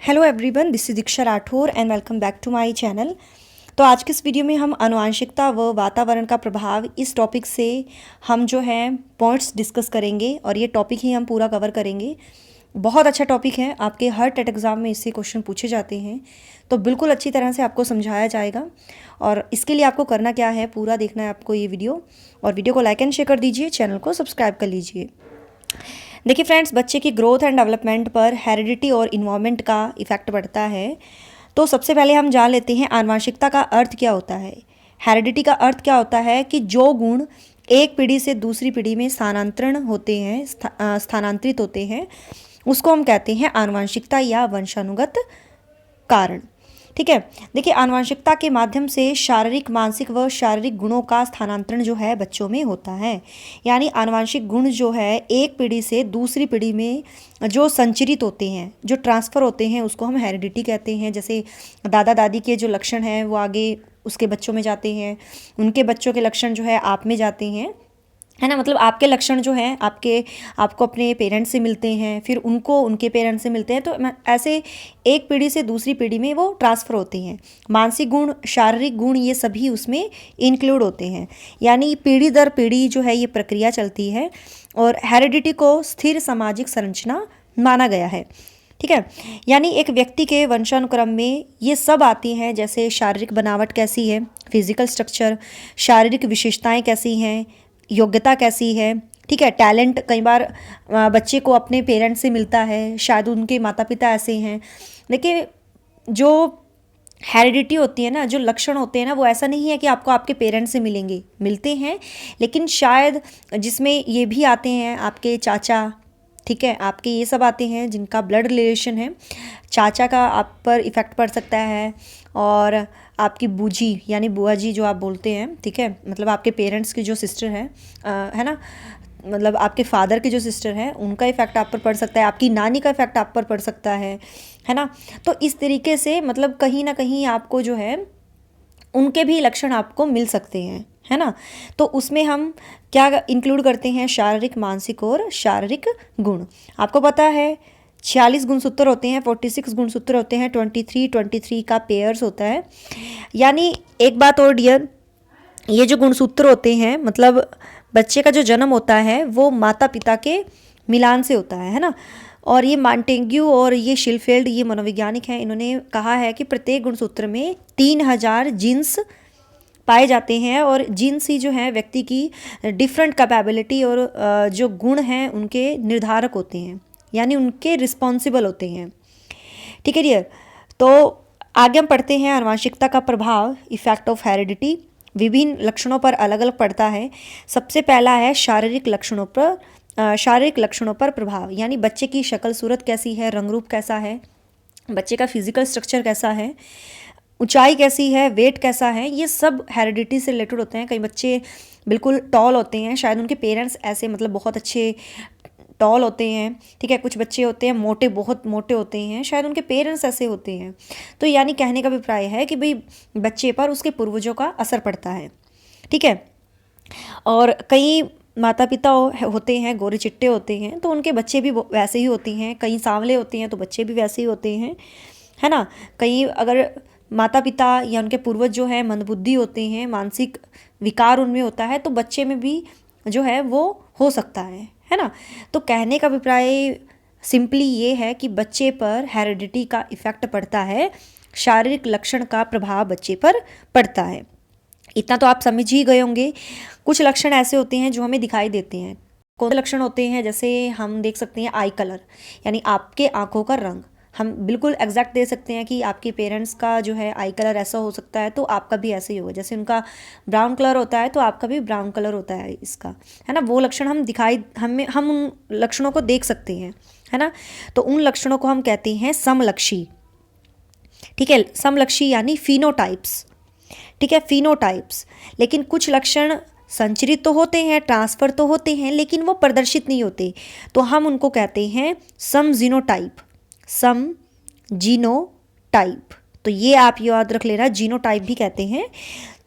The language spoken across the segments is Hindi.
Hello everyone, this is Diksha Rathore and welcome back to my channel. तो आज के इस वीडियो में हम आनुवांशिकता व वातावरण का प्रभाव इस टॉपिक से हम जो है पॉइंट्स डिस्कस करेंगे और ये टॉपिक ही हम पूरा कवर करेंगे। बहुत अच्छा टॉपिक है, आपके हर टेट एग्ज़ाम में इससे क्वेश्चन पूछे जाते हैं, तो बिल्कुल अच्छी तरह से आपको समझाया जाएगा। और इसके लिए आपको करना क्या है, पूरा देखना है आपको ये वीडियो, और वीडियो को लाइक एंड शेयर कर दीजिए, चैनल को सब्सक्राइब कर लीजिए। देखिए फ्रेंड्स, बच्चे की ग्रोथ एंड डेवलपमेंट पर हेरिडिटी और इन्वायरमेंट का इफेक्ट पड़ता है। तो सबसे पहले हम जान लेते हैं आनुवांशिकता का अर्थ क्या होता है। हेरिडिटी का अर्थ क्या होता है कि जो गुण एक पीढ़ी से दूसरी पीढ़ी में स्थानांतरित होते हैं, उसको हम कहते हैं आनुवांशिकता या वंशानुगत कारण। ठीक है, देखिए आनुवांशिकता के माध्यम से शारीरिक, मानसिक व शारीरिक गुणों का स्थानांतरण जो है बच्चों में होता है। यानी आनुवांशिक गुण जो है एक पीढ़ी से दूसरी पीढ़ी में जो संचरित होते हैं, जो ट्रांसफ़र होते हैं, उसको हम हेरिडिटी कहते हैं। जैसे दादा दादी के जो लक्षण हैं वो आगे उसके बच्चों में जाते हैं, उनके बच्चों के लक्षण जो है आप में जाते हैं, है ना। मतलब आपके लक्षण जो हैं आपको अपने पेरेंट्स से मिलते हैं, फिर उनको उनके पेरेंट्स से मिलते हैं, तो ऐसे एक पीढ़ी से दूसरी पीढ़ी में वो ट्रांसफ़र होते हैं। मानसिक गुण, शारीरिक गुण, ये सभी उसमें इंक्लूड होते हैं। यानी पीढ़ी दर पीढ़ी जो है ये प्रक्रिया चलती है, और हेरिडिटी को स्थिर सामाजिक संरचना माना गया है। ठीक है, यानी एक व्यक्ति के वंशानुक्रम में ये सब आती हैं, जैसे शारीरिक बनावट कैसी है, फिजिकल स्ट्रक्चर, शारीरिक विशेषताएं कैसी हैं, योग्यता कैसी है। ठीक है, टैलेंट कई बार बच्चे को अपने पेरेंट्स से मिलता है, शायद उनके माता पिता ऐसे हैं। देखिए जो हेरिडिटी होती है ना, जो लक्षण होते हैं ना, वो ऐसा नहीं है कि आपको आपके पेरेंट्स से मिलते हैं, लेकिन शायद जिसमें ये भी आते हैं आपके चाचा, ठीक है, आपके ये सब आते हैं जिनका ब्लड रिलेशन है, चाचा का आप पर इफ़ेक्ट पड़ सकता है, और आपकी बूजी यानी बुआ जी जो आप बोलते हैं, ठीक है, मतलब आपके पेरेंट्स की जो सिस्टर है ना, मतलब आपके फादर की जो सिस्टर है, उनका इफ़ेक्ट आप पर पड़ सकता है, आपकी नानी का इफ़ेक्ट आप पर पड़ सकता है ना। तो इस तरीके से मतलब कहीं ना कहीं आपको जो है उनके भी लक्षण आपको मिल सकते हैं, है ना। तो उसमें हम क्या इंक्लूड करते हैं, शारीरिक, मानसिक और शारीरिक गुण। आपको पता है 46 गुणसूत्र होते हैं, 46 गुणसूत्र होते हैं, 23 का पेयर्स होता है। यानी एक बात और डियर, ये जो गुणसूत्र होते हैं, मतलब बच्चे का जो जन्म होता है वो माता पिता के मिलान से होता है ना। और ये मॉन्टेग्यू और ये शिलफेल्ड, ये मनोवैज्ञानिक हैं, इन्होंने कहा है कि प्रत्येक गुणसूत्र में 3000 जीन्स पाए जाते हैं, और जीन्स ही जो है व्यक्ति की डिफरेंट कैपेबिलिटी और जो गुण हैं उनके निर्धारक होते हैं, यानी उनके रिस्पॉन्सिबल होते हैं। ठीक है डियर, तो आगे हम पढ़ते हैं आनुवांशिकता का प्रभाव, इफेक्ट ऑफ हेरिडिटी। विभिन्न लक्षणों पर अलग अलग पड़ता है। सबसे पहला है शारीरिक लक्षणों पर प्रभाव, यानी बच्चे की शक्ल सूरत कैसी है, रंग रूप कैसा है, बच्चे का फिजिकल स्ट्रक्चर कैसा है, ऊंचाई कैसी है, वेट कैसा है, ये सब हेरिडिटी से रिलेटेड होते हैं। कई बच्चे बिल्कुल टॉल होते हैं, शायद उनके पेरेंट्स ऐसे मतलब बहुत अच्छे टॉल होते हैं। ठीक है, कुछ बच्चे होते हैं मोटे, बहुत मोटे होते हैं, शायद उनके पेरेंट्स ऐसे होते हैं। तो यानी कहने का अभिप्राय है कि भाई बच्चे पर उसके पूर्वजों का असर पड़ता है। ठीक है, और कई माता पिता होते हैं गोरे चिट्टे होते हैं, तो उनके बच्चे भी वैसे ही होते हैं। कई सांवले होते हैं तो बच्चे भी वैसे ही होते हैं, है ना। कई अगर माता पिता या उनके पूर्वज जो है मंदबुद्धि होते हैं, मानसिक विकार उनमें होता है, तो बच्चे में भी जो है वो हो सकता है ना। तो कहने का अभिप्राय सिंपली ये है कि बच्चे पर हेरिडिटी का इफ़ेक्ट पड़ता है, शारीरिक लक्षण का प्रभाव बच्चे पर पड़ता है। इतना तो आप समझ ही गए होंगे। कुछ लक्षण ऐसे होते हैं जो हमें दिखाई देते हैं। कौन से लक्षण होते हैं, जैसे हम देख सकते हैं आई कलर, यानी आपके आंखों का रंग। हम बिल्कुल एग्जैक्ट दे सकते हैं कि आपके पेरेंट्स का जो है आई कलर ऐसा हो सकता है, तो आपका भी ऐसे ही होगा। जैसे उनका ब्राउन कलर होता है तो आपका भी ब्राउन कलर होता है इसका, है ना। वो लक्षण हम उन लक्षणों को देख सकते हैं, है ना। तो उन लक्षणों को हम कहते हैं समलक्षी। ठीक है, समलक्षी यानी फिनोटाइप्स। ठीक है, फिनोटाइप्स। लेकिन कुछ लक्षण संचरित तो होते हैं, ट्रांसफर तो होते हैं, लेकिन वो प्रदर्शित नहीं होते, तो हम उनको कहते हैं समजीनोटाइप। समजीनोटाइप, तो ये आप याद रख लेना, जीनोटाइप भी कहते हैं।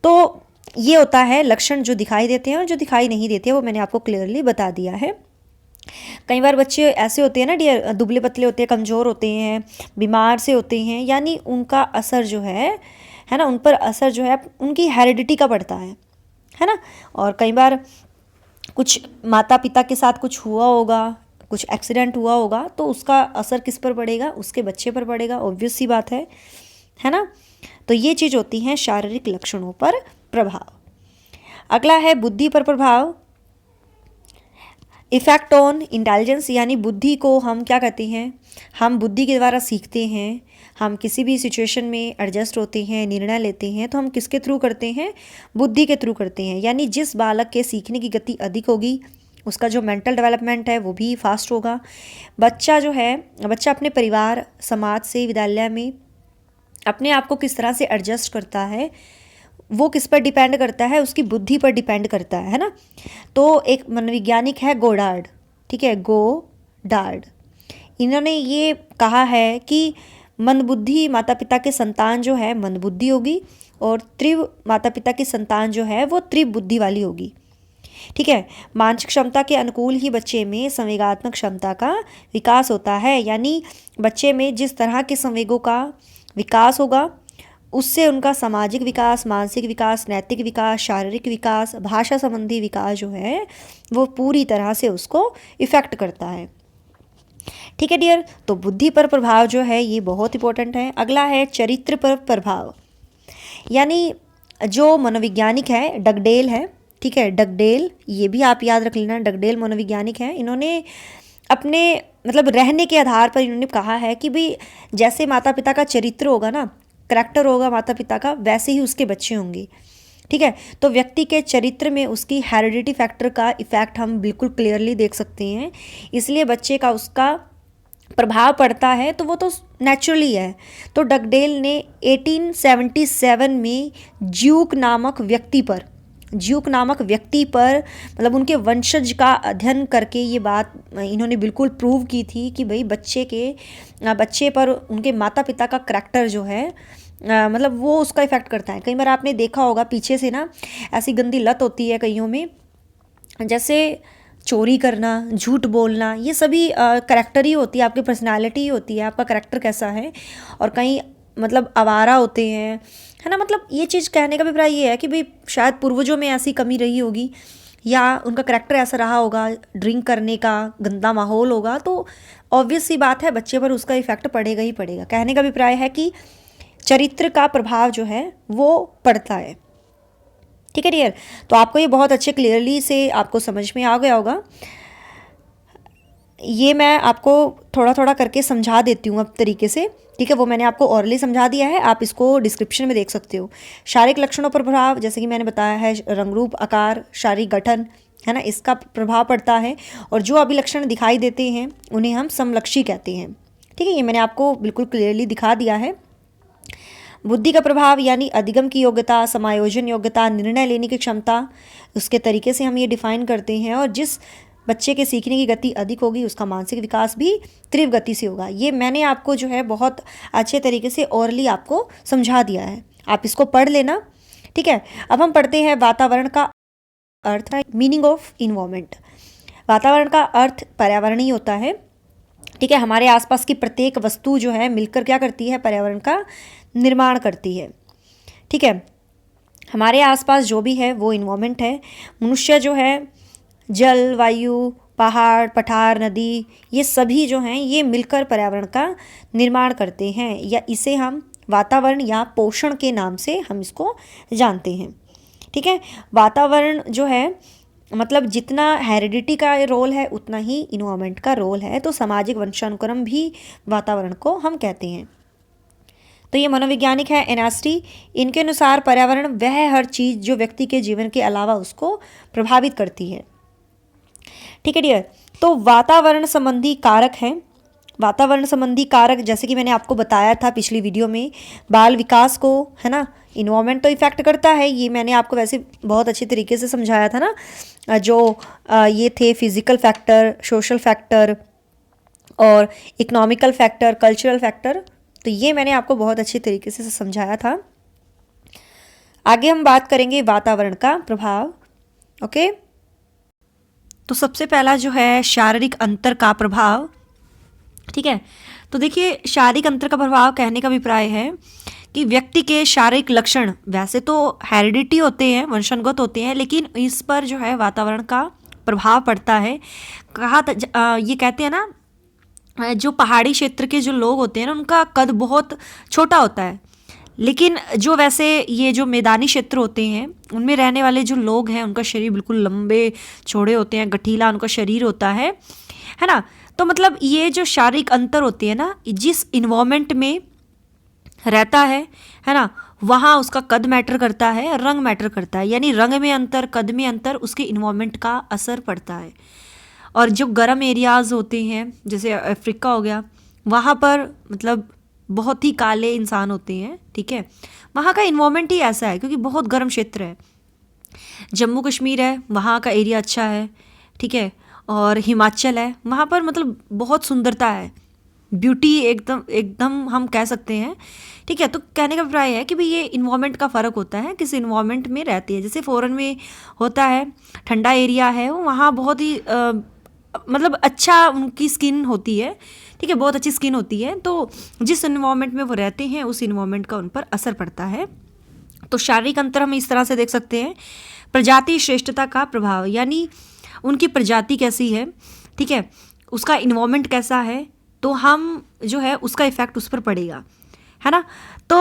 तो ये होता है लक्षण जो दिखाई देते हैं और जो दिखाई नहीं देते, वो मैंने आपको क्लियरली बता दिया है। कई बार बच्चे ऐसे होते हैं ना डियर, दुबले पतले होते हैं, कमज़ोर होते हैं, बीमार से होते हैं, यानी उनका असर जो है ना, उन पर असर जो है उनकी हेरिडिटी का पड़ता है ना। और कई बार कुछ माता पिता के साथ कुछ हुआ होगा, कुछ एक्सीडेंट हुआ होगा, तो उसका असर किस पर पड़ेगा, उसके बच्चे पर पड़ेगा, ऑब्वियस सी बात है ना। तो ये चीज़ होती हैं शारीरिक लक्षणों पर प्रभाव। अगला है बुद्धि पर प्रभाव, इफेक्ट ऑन इंटेलिजेंस, यानी बुद्धि को हम क्या कहते हैं, हम बुद्धि के द्वारा सीखते हैं, हम किसी भी सिचुएशन में एडजस्ट होते हैं, निर्णय लेते हैं, तो हम किसके थ्रू करते हैं, बुद्धि के थ्रू करते हैं। यानी जिस बालक के सीखने की गति अधिक होगी, उसका जो मेंटल डेवलपमेंट है वो भी फास्ट होगा। बच्चा जो है, बच्चा अपने परिवार, समाज से, विद्यालय में अपने आप को किस तरह से एडजस्ट करता है, वो किस पर डिपेंड करता है, उसकी बुद्धि पर डिपेंड करता है ना। तो एक मनोवैज्ञानिक है गोडार्ड, ठीक है, गोडार्ड, इन्होंने ये कहा है कि मंदबुद्धि माता पिता के संतान जो है मंदबुद्धि होगी, और त्रिव माता पिता की संतान जो है वो त्रिव बुद्धि वाली होगी। ठीक है, मानसिक क्षमता के अनुकूल ही बच्चे में संवेगात्मक क्षमता का विकास होता है, यानी बच्चे में जिस तरह के संवेगों का विकास होगा, उससे उनका सामाजिक विकास, मानसिक विकास, नैतिक विकास, शारीरिक विकास, भाषा संबंधी विकास जो है वो पूरी तरह से उसको इफ़ेक्ट करता है। ठीक है डियर, तो बुद्धि पर प्रभाव जो है ये बहुत इंपॉर्टेंट है। अगला है चरित्र पर प्रभाव, यानी जो मनोवैज्ञानिक है डगडेल है, ठीक है, डगडेल, ये भी आप याद रख लेना, डगडेल मनोवैज्ञानिक है। इन्होंने अपने मतलब रहने के आधार पर इन्होंने कहा है कि भाई जैसे माता पिता का चरित्र होगा ना, करैक्टर होगा माता पिता का, वैसे ही उसके बच्चे होंगे। ठीक है, तो व्यक्ति के चरित्र में उसकी हेरिडिटी फैक्टर का इफेक्ट हम बिल्कुल क्लियरली देख सकते हैं, इसलिए बच्चे का उसका प्रभाव पड़ता है, तो वो तो नेचुरली है। तो डगडेल ने 1877 में ज्यूक नामक व्यक्ति पर मतलब उनके वंशज का अध्ययन करके ये बात इन्होंने बिल्कुल प्रूव की थी कि भाई बच्चे पर उनके माता पिता का करैक्टर जो है मतलब वो उसका इफ़ेक्ट करता है। कई बार आपने देखा होगा पीछे से ना ऐसी गंदी लत होती है कईयों में, जैसे चोरी करना, झूठ बोलना, ये सभी करैक्टर ही होती है, आपकी पर्सनालिटी ही होती है, आपका करैक्टर कैसा है। और कहीं मतलब आवारा होते हैं, है ना। मतलब ये चीज़ कहने का अभिप्राय ये है कि भाई शायद पूर्वजों में ऐसी कमी रही होगी, या उनका करैक्टर ऐसा रहा होगा, ड्रिंक करने का गंदा माहौल होगा, तो ऑब्वियस सी बात है बच्चे पर उसका इफेक्ट पड़ेगा ही पड़ेगा। कहने का अभिप्राय है कि चरित्र का प्रभाव जो है वो पड़ता है। ठीक है डियर, तो आपको ये बहुत अच्छे क्लियरली से आपको समझ में आ गया होगा। ये मैं आपको थोड़ा थोड़ा करके समझा देती हूँ अब तरीके से, ठीक है, वो मैंने आपको ऑरली समझा दिया है, आप इसको डिस्क्रिप्शन में देख सकते हो। शारीरिक लक्षणों पर प्रभाव, जैसे कि मैंने बताया है, रंग रूप, आकार, शारीरिक गठन, है ना, इसका प्रभाव पड़ता है। और जो अभी लक्षण दिखाई देते हैं उन्हें हम समलक्षी कहते हैं। ठीक है, ये मैंने आपको बिल्कुल क्लियरली दिखा दिया है। बुद्धि का प्रभाव यानी अधिगम की योग्यता, समायोजन योग्यता, निर्णय लेने की क्षमता, उसके तरीके से हम ये डिफाइन करते हैं। और जिस बच्चे के सीखने की गति अधिक होगी उसका मानसिक विकास भी तीव्र गति से होगा। ये मैंने आपको जो है बहुत अच्छे तरीके से ओरली आपको समझा दिया है, आप इसको पढ़ लेना। ठीक है, अब हम पढ़ते हैं वातावरण का अर्थ, मीनिंग ऑफ इन्वायरमेंट। वातावरण का अर्थ पर्यावरण ही होता है। ठीक है, हमारे आसपास की प्रत्येक वस्तु जो है मिलकर क्या करती है, पर्यावरण का निर्माण करती है। ठीक है, हमारे आसपास जो भी है वो इन्वायरमेंट है। मनुष्य जो है जल, वायु, पहाड़, पठार, नदी, ये सभी जो हैं ये मिलकर पर्यावरण का निर्माण करते हैं, या इसे हम वातावरण या पोषण के नाम से हम इसको जानते हैं। ठीक है, वातावरण जो है मतलब जितना हेरिडिटी का रोल है उतना ही इन्वायरमेंट का रोल है। तो सामाजिक वंशानुक्रम भी वातावरण को हम कहते हैं। तो ये मनोवैज्ञानिक है एनास्टी, इनके अनुसार पर्यावरण वह हर चीज़ जो व्यक्ति के जीवन के अलावा उसको प्रभावित करती है। ठीक है डियर, तो वातावरण संबंधी कारक हैं। वातावरण संबंधी कारक जैसे कि मैंने आपको बताया था पिछली वीडियो में, बाल विकास को, है ना, इन्वायरमेंट तो इफेक्ट करता है, ये मैंने आपको वैसे बहुत अच्छे तरीके से समझाया था ना। जो ये थे फिजिकल फैक्टर, सोशल फैक्टर और इकोनॉमिकल फैक्टर, कल्चरल फैक्टर, तो ये मैंने आपको बहुत अच्छे तरीके से समझाया था। आगे हम बात करेंगे वातावरण का प्रभाव। ओके, तो सबसे पहला जो है शारीरिक अंतर का प्रभाव, ठीक है। तो देखिए शारीरिक अंतर का प्रभाव कहने का अभिप्राय है कि व्यक्ति के शारीरिक लक्षण वैसे तो हेरिडिटी होते हैं, वंशानुगत होते हैं, लेकिन इस पर जो है वातावरण का प्रभाव पड़ता है। ये कहते हैं ना, जो पहाड़ी क्षेत्र के जो लोग होते हैं ना उनका कद बहुत छोटा होता है, लेकिन जो वैसे ये जो मैदानी क्षेत्र होते हैं उनमें रहने वाले जो लोग हैं उनका शरीर बिल्कुल लंबे चौड़े होते हैं, गठीला उनका शरीर होता है ना। तो मतलब ये जो शारीरिक अंतर होती है ना, जिस इन्वायरमेंट में रहता है ना, वहाँ उसका कद मैटर करता है, रंग मैटर करता है, यानी रंग में अंतर, कद में अंतर उसके इन्वायरमेंट का असर पड़ता है। और जो गर्म एरियाज़ होते हैं जैसे अफ्रीका हो गया, वहाँ पर मतलब बहुत ही काले इंसान होते हैं, ठीक है, वहाँ का इन्वायरमेंट ही ऐसा है क्योंकि बहुत गर्म क्षेत्र है। जम्मू कश्मीर है, वहाँ का एरिया अच्छा है, ठीक है, और हिमाचल है, वहाँ पर मतलब बहुत सुंदरता है, ब्यूटी एकदम एकदम हम कह सकते हैं, ठीक है। तो कहने का अभिप्राय है कि भाई ये इन्वायरमेंट का फ़र्क होता है, किस इन्वायरमेंट में रहती है। जैसे फॉरेन में होता है, ठंडा एरिया है, वो वहाँ बहुत ही मतलब अच्छा उनकी स्किन होती है, ठीक है, बहुत अच्छी स्किन होती है। तो जिस इन्वायरमेंट में वो रहते हैं उस इन्वायरमेंट का उन पर असर पड़ता है। तो शारीरिक अंतर हम इस तरह से देख सकते हैं। प्रजाति श्रेष्ठता का प्रभाव, यानी उनकी प्रजाति कैसी है, ठीक है, उसका इन्वायरमेंट कैसा है, तो हम जो है उसका इफेक्ट उस पर पड़ेगा, है ना। तो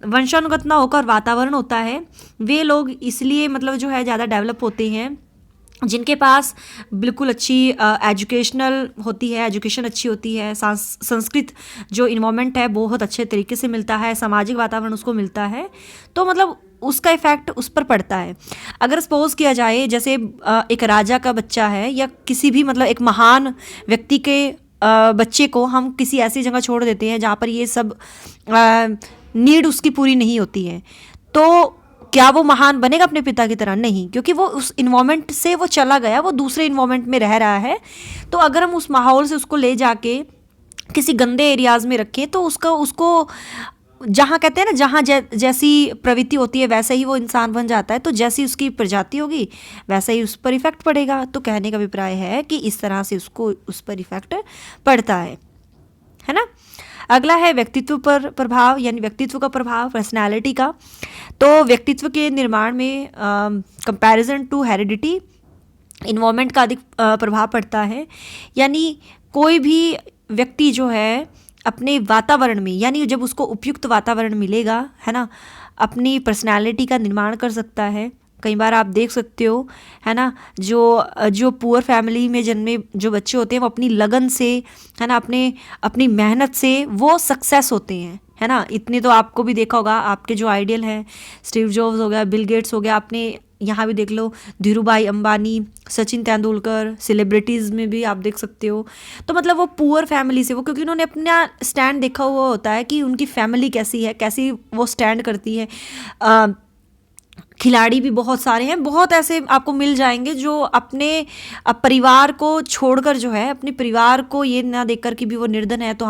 वंशानुगत ना होकर वातावरण होता है, वे लोग इसलिए मतलब जो है ज़्यादा डेवलप होते हैं जिनके पास बिल्कुल अच्छी एजुकेशनल होती है, एजुकेशन अच्छी होती है, संस्कृत जो इन्वायरमेंट है बहुत अच्छे तरीके से मिलता है, सामाजिक वातावरण उसको मिलता है, तो मतलब उसका इफ़ेक्ट उस पर पड़ता है। अगर सपोज किया जाए जैसे एक राजा का बच्चा है या किसी भी मतलब एक महान व्यक्ति के बच्चे को हम किसी ऐसी जगह छोड़ देते हैं जहाँ पर ये सब नीड उसकी पूरी नहीं होती है, तो क्या वो महान बनेगा अपने पिता की तरह? नहीं, क्योंकि वो उस इन्वायरमेंट से वो चला गया, वो दूसरे इन्वायरमेंट में रह रहा है। तो अगर हम उस माहौल से उसको ले जाके किसी गंदे एरियाज़ में रखें तो उसको जहाँ कहते हैं ना, जहाँ जैसी प्रवृत्ति होती है वैसे ही वो इंसान बन जाता है, तो जैसी उसकी प्रजाति होगी वैसा ही उस पर इफ़ेक्ट पड़ेगा। तो कहने का अभिप्राय है कि इस तरह से उसको उस पर इफ़ेक्ट पड़ता है ना। अगला है व्यक्तित्व पर प्रभाव, यानी व्यक्तित्व का प्रभाव, पर्सनैलिटी का। तो व्यक्तित्व के निर्माण में कंपैरिजन टू हेरिडिटी इन्वायरमेंट का अधिक प्रभाव पड़ता है, यानी कोई भी व्यक्ति जो है अपने वातावरण में, यानी जब उसको उपयुक्त वातावरण मिलेगा, है ना, अपनी पर्सनैलिटी का निर्माण कर सकता है। कई बार आप देख सकते हो, है ना, जो पुअर फैमिली में जन्मे जो बच्चे होते हैं वो अपनी लगन से, है ना, अपनी मेहनत से वो सक्सेस होते हैं, है ना। इतने तो आपको भी देखा होगा, आपके जो आइडियल हैं स्टीव जॉब्स हो गया, बिल गेट्स हो गया, आपने यहाँ भी देख लो धीरूभाई अंबानी, सचिन तेंदुलकर, सेलिब्रिटीज़ में भी आप देख सकते हो। तो मतलब वो पुअर फैमिली से, वो क्योंकि उन्होंने अपना स्टैंड देखा हुआ होता है कि उनकी फैमिली कैसी है, कैसी वो स्टैंड करती है। खिलाड़ी भी बहुत सारे हैं, बहुत ऐसे आपको मिल जाएंगे जो अपने परिवार को छोड़कर जो है, अपने परिवार को ये ना देखकर कि भी वो निर्धन है तो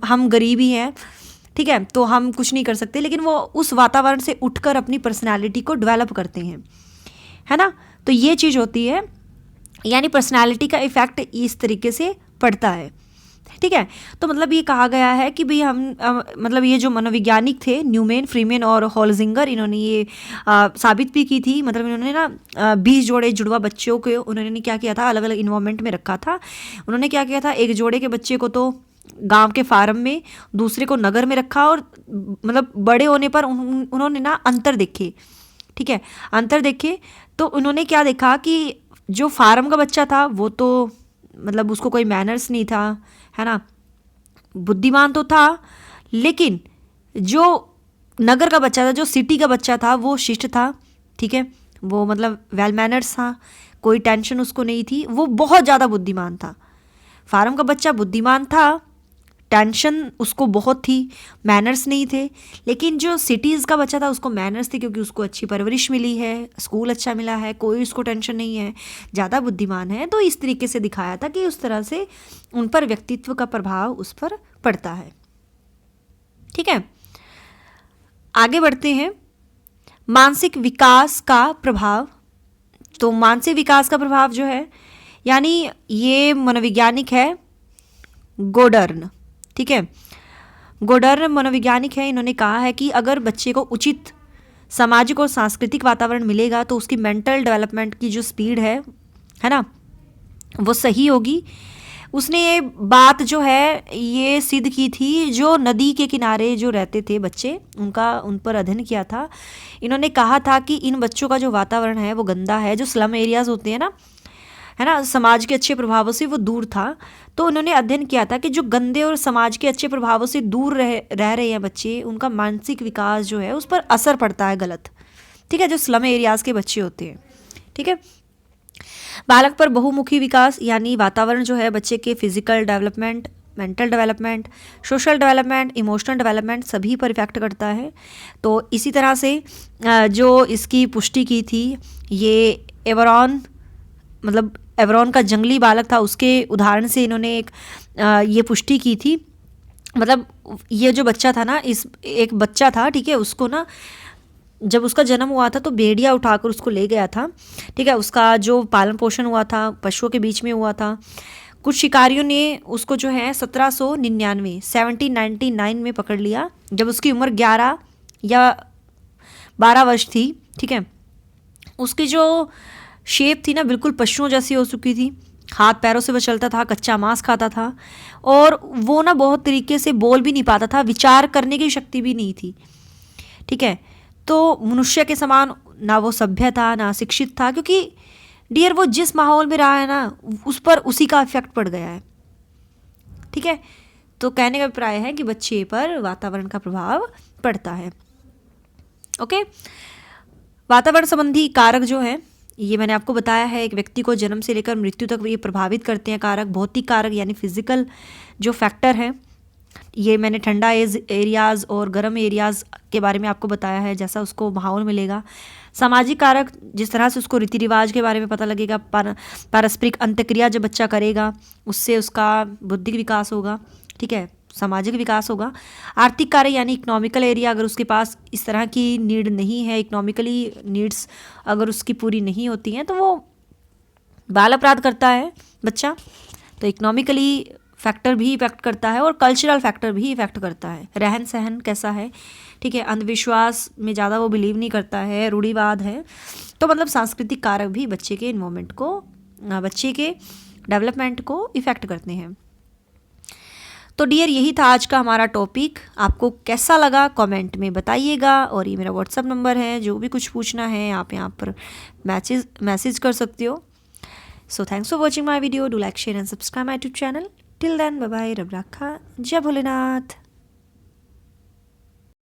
हम गरीब ही हैं, ठीक है, तो हम कुछ नहीं कर सकते, लेकिन वो उस वातावरण से उठकर अपनी पर्सनालिटी को डेवलप करते हैं, है ना। तो ये चीज़ होती है, यानी पर्सनालिटी का इफ़ेक्ट इस तरीके से पड़ता है, ठीक है। तो मतलब ये कहा गया है कि भाई हम मतलब ये जो मनोवैज्ञानिक थे न्यूमैन, फ्रीमैन और हॉलजिंगर, इन्होंने ये साबित भी की थी। मतलब इन्होंने ना 20 जोड़े जुड़वा बच्चों को उन्होंने क्या किया था, अलग अलग इन्वायरमेंट में रखा था। उन्होंने क्या किया था, एक जोड़े के बच्चे को तो गांव के फार्म में, दूसरे को नगर में रखा, और मतलब बड़े होने पर उन्होंने ना अंतर देखे, ठीक है, अंतर देखे। तो उन्होंने क्या देखा कि जो फार्म का बच्चा था वो तो मतलब उसको कोई मैनर्स नहीं था, है ना, बुद्धिमान तो था, लेकिन जो नगर का बच्चा था, जो सिटी का बच्चा था, वो शिष्ट था, ठीक है, वो मतलब वेल मैनर्स था, कोई टेंशन उसको नहीं थी, वो बहुत ज़्यादा बुद्धिमान था। फार्म का बच्चा बुद्धिमान था, टेंशन उसको बहुत थी, मैनर्स नहीं थे। लेकिन जो सिटीज़ का बच्चा था उसको मैनर्स थे, क्योंकि उसको अच्छी परवरिश मिली है, स्कूल अच्छा मिला है, कोई उसको टेंशन नहीं है, ज़्यादा बुद्धिमान है। तो इस तरीके से दिखाया था कि उस तरह से उन पर व्यक्तित्व का प्रभाव उस पर पड़ता है, ठीक है। आगे बढ़ते हैं, मानसिक विकास का प्रभाव। तो मानसिक विकास का प्रभाव जो है, यानी ये मनोवैज्ञानिक है गोडर्न, ठीक है, गोडर्न मनोवैज्ञानिक है। इन्होंने कहा है कि अगर बच्चे को उचित सामाजिक और सांस्कृतिक वातावरण मिलेगा तो उसकी मेंटल डेवलपमेंट की जो स्पीड है ना, वो सही होगी। उसने ये बात जो है ये सिद्ध की थी, जो नदी के किनारे जो रहते थे बच्चे, उन पर अध्ययन किया था। इन्होंने कहा था कि इन बच्चों का जो वातावरण है वो गंदा है, जो स्लम एरियाज़ होते हैं ना, है ना, समाज के अच्छे प्रभावों से वो दूर था। तो उन्होंने अध्ययन किया था कि जो गंदे और समाज के अच्छे प्रभावों से दूर रह रहे हैं बच्चे, उनका मानसिक विकास जो है उस पर असर पड़ता है गलत, ठीक है, जो स्लम एरियाज़ के बच्चे होते हैं, ठीक है। बालक पर बहुमुखी विकास, यानी वातावरण जो है बच्चे के physical development, mental development, social development, emotional development सभी पर इफेक्ट करता है। तो इसी तरह से जो इसकी पुष्टि की थी, ये एवरॉन का जंगली बालक था, उसके उदाहरण से इन्होंने ये पुष्टि की थी। मतलब ये जो बच्चा था ना, एक बच्चा था, ठीक है, उसको ना जब उसका जन्म हुआ था तो भेड़िया उठाकर उसको ले गया था, ठीक है। उसका जो पालन पोषण हुआ था पशुओं के बीच में हुआ था। कुछ शिकारियों ने उसको जो है 1799 में पकड़ लिया, जब उसकी उम्र 11 या 12 वर्ष थी, ठीक है। उसकी जो शेप थी ना बिल्कुल पशुओं जैसी हो चुकी थी, हाथ पैरों से वो चलता था, कच्चा मांस खाता था, और वो ना बहुत तरीके से बोल भी नहीं पाता था, विचार करने की शक्ति भी नहीं थी, ठीक है। तो मनुष्य के समान ना वो सभ्य था ना शिक्षित था, क्योंकि डियर वो जिस माहौल में रहा है ना उस पर उसी का इफेक्ट पड़ गया है, ठीक है। तो कहने का अभिप्राय है कि बच्चे पर वातावरण का प्रभाव पड़ता है। ओके, वातावरण संबंधी कारक जो है ये मैंने आपको बताया है, एक व्यक्ति को जन्म से लेकर मृत्यु तक ये प्रभावित करते हैं कारक। भौतिक कारक यानी फिजिकल जो फैक्टर हैं, ये मैंने ठंडा एरियाज़ और गर्म एरियाज़ के बारे में आपको बताया है, जैसा उसको माहौल मिलेगा। सामाजिक कारक, जिस तरह से उसको रीति रिवाज के बारे में पता लगेगा, पारस्परिक अंतक्रिया जब बच्चा करेगा उससे उसका बुद्धिक विकास होगा, ठीक है, सामाजिक विकास होगा। आर्थिक कार्य यानी इकोनॉमिकल एरिया, अगर उसके पास इस तरह की नीड नहीं है, इकोनॉमिकली नीड्स अगर उसकी पूरी नहीं होती हैं, तो वो बाल अपराध करता है बच्चा। तो इकोनॉमिकली फैक्टर भी इफेक्ट करता है और कल्चरल फैक्टर भी इफेक्ट करता है। रहन सहन कैसा है, ठीक है, अंधविश्वास में ज़्यादा वो बिलीव नहीं करता है, रूढ़िवाद है। तो मतलब सांस्कृतिक कारक भी बच्चे के इन्वॉल्वमेंट को, बच्चे के डेवलपमेंट को इफेक्ट करते हैं। तो डियर यही था आज का हमारा टॉपिक। आपको कैसा लगा कमेंट में बताइएगा, और ये मेरा व्हाट्सअप नंबर है, जो भी कुछ पूछना है आप यहाँ पर मैसेज कर सकते हो। So thanks for watching my video, do like share and subscribe my YouTube channel. Till then bye bye, रब रखा, जय भोलेनाथ।